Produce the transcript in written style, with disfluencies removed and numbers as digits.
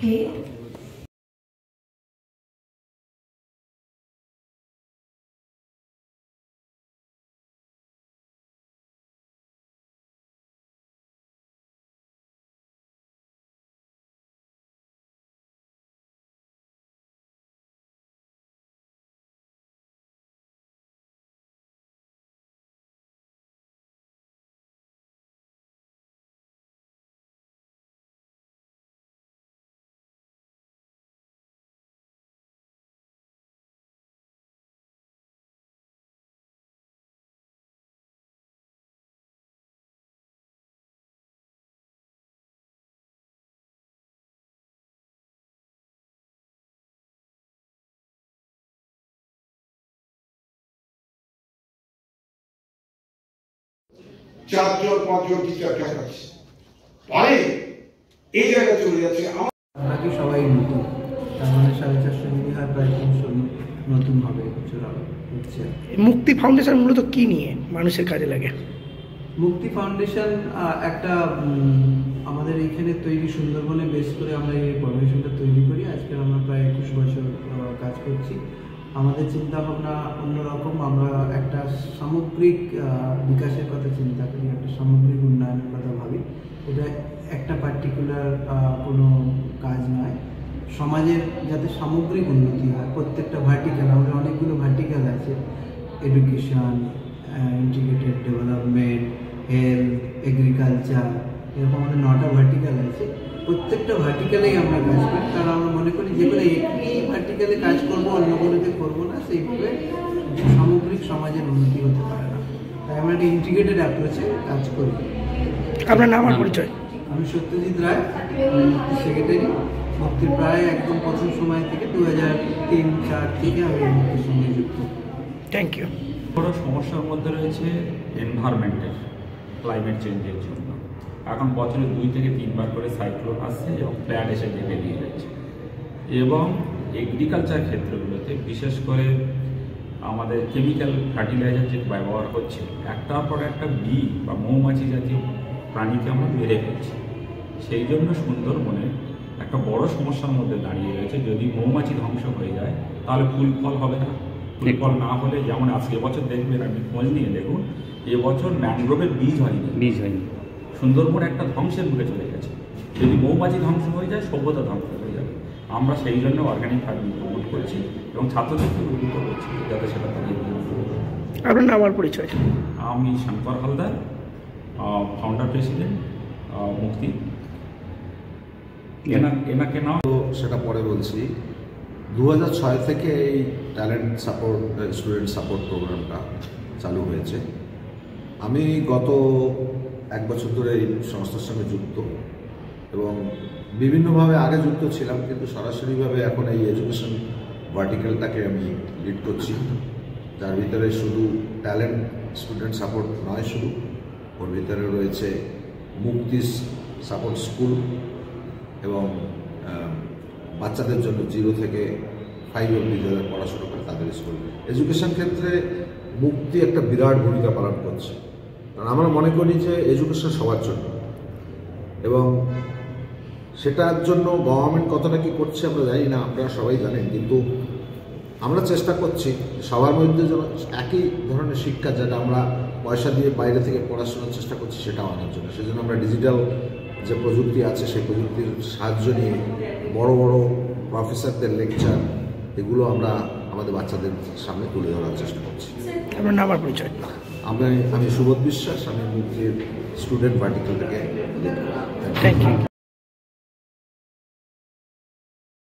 Okay. চারজন পাঁচজন teacher কাছাকাছি পরে এই জায়গায় চলে যাচ্ছে। বাকি সবাই নতুন, তার মানে 450 মিলি হয় প্রায় 300 নতুন হবে হচ্ছে। মুক্তি ফাউন্ডেশন মূলত কি নিয়ে মানুষের কাজে লাগে? মুক্তি ফাউন্ডেশন একটা আমাদের এইখানে তৈরি, সুন্দরবনে বেস করে আমরা এই ফাউন্ডেশনটা তৈরি করি। আজকে আমরা প্রায় 21 বছর কাজ করছি। আমাদের চিন্তা ভাবনা অন্যরকম। আমরা একটা সামগ্রিক বিকাশের কথা চিন্তা করি, একটা সামগ্রিক উন্নয়নের কথা ভাবি। এটা একটা পার্টিকুলার কোনো কাজ নয়, সমাজের যাতে সামগ্রিক উন্নতি হয়। প্রত্যেকটা ভার্টিক্যাল, আমাদের অনেকগুলো ভার্টিক্যাল আছে, education, integrated development, health, agriculture, এরকম আমাদের 9টা ভার্টিক্যাল আছে। প্রত্যেকটা ভার্টিক্যালেই আমরা কাজ করি, কারণ আমরা মনে করি যেগুলো একটি ভার্টিক্যালে কাজ করবো অন্য কোনোতে করবো না, সেইভাবে সামগ্রিক সমাজের উন্নতি হতে পারে না। তাই আমরা একটা ইন্টিগ্রেটেড অ্যাপ্রোচে কাজ করি। আপনার নাম আর পরিচয়? আমি সত্যজিৎ রায়, মুক্তির সেক্রেটারি। মুক্তির প্রায় একদম প্রথম সময় থেকে 2003-04 থেকে আমি মুক্তির সঙ্গে যুক্ত। Thank you. বড় সমস্যার মধ্যে রয়েছে এনভায়রনমেন্টের, ক্লাইমেট চেঞ্জের জন্য। এখন বছরে 2 থেকে 3 বার করে সাইক্লোন আসছে এবং ফ্ল্যাড এসে ঢেকে দিয়ে যাচ্ছে। এবং এগ্রিকালচার ক্ষেত্রগুলোতে বিশেষ করে আমাদের কেমিক্যাল ফার্টিলাইজার যে ব্যবহার হচ্ছে, একটার পর একটা বি বা মৌমাছি জাতীয় প্রাণীকে আমরা মেরে ফেলছি। সেই জন্য সুন্দরবনে একটা বড় সমস্যার মধ্যে দাঁড়িয়ে রয়েছে। যদি মৌমাছি ধ্বংস হয়ে যায় তাহলে ফুল ফল হবে না। ফুল ফল না হলে, যেমন আজকে এবছর দেখবেন, আপনি খোঁজ নিয়ে দেখুন, এবছর ম্যানগ্রোভের বীজ হয়নি। সুন্দরবন একটা ধ্বংসের মুখে চলে গেছে। যদি মৌমাছি ধ্বংস হয়ে যায়, সভ্যতা ধ্বংস হয়ে যাবে। আমরা সেই জন্য অর্গানিক ফার্মিং প্রমোট করছি এবং ছাত্রদেরকে উদ্বুদ্ধ করছি যাতে সেটা তাদের। আপনার নাম আর পরিচয়? আমি শঙ্কর হালদার, ফাউন্ডার প্রেসিডেন্ট মুক্তি। এনাকে নাও সেটা পরে বলছি। 2006 থেকে এই ট্যালেন্ট সাপোর্ট, স্টুডেন্ট সাপোর্ট প্রোগ্রামটা চালু হয়েছে। আমি গত 1 বছর ধরে এই সংস্থার সঙ্গে যুক্ত এবং বিভিন্নভাবে আগে যুক্ত ছিলাম, কিন্তু সরাসরিভাবে এখন এই এডুকেশন ভার্টিক্যালটাকে আমি লিড করছি, যার ভিতরে শুধু ট্যালেন্ট স্টুডেন্ট সাপোর্ট নয়, শুধু ওর ভিতরে রয়েছে মুক্তি সাপোর্ট স্কুল এবং বাচ্চাদের জন্য 0 থেকে 5 অবধি যারা পড়াশোনা করে তাদের স্কুল। এডুকেশন ক্ষেত্রে মুক্তি একটা বিরাট ভূমিকা পালন করছে, কারণ আমরা মনে করি যে এডুকেশন সবার জন্য, এবং সেটার জন্য গভর্নমেন্ট কতটা কী করছে আমরা জানি না, আপনারা সবাই জানেন, কিন্তু আমরা চেষ্টা করছি সবার মধ্যে যেন একই ধরনের শিক্ষা, যেটা আমরা পয়সা দিয়ে বাইরে থেকে পড়াশোনার চেষ্টা করছি, সেটাও আনার জন্য। সেজন্য আমরা ডিজিটাল যে প্রযুক্তি আছে সেই প্রযুক্তির সাহায্য নিয়ে বড় বড় প্রফেসরদের লেকচার, এগুলো আমরা আমাদের বাচ্চাদের সামনে তুলে ধরার চেষ্টা করছি। আপনার নাম আর পরিচয়? আমি সুবোধ বিশ্বাস, আমি মুক্তির স্টুডেন্ট ভার্টিক্যাল থেকে। Thank you.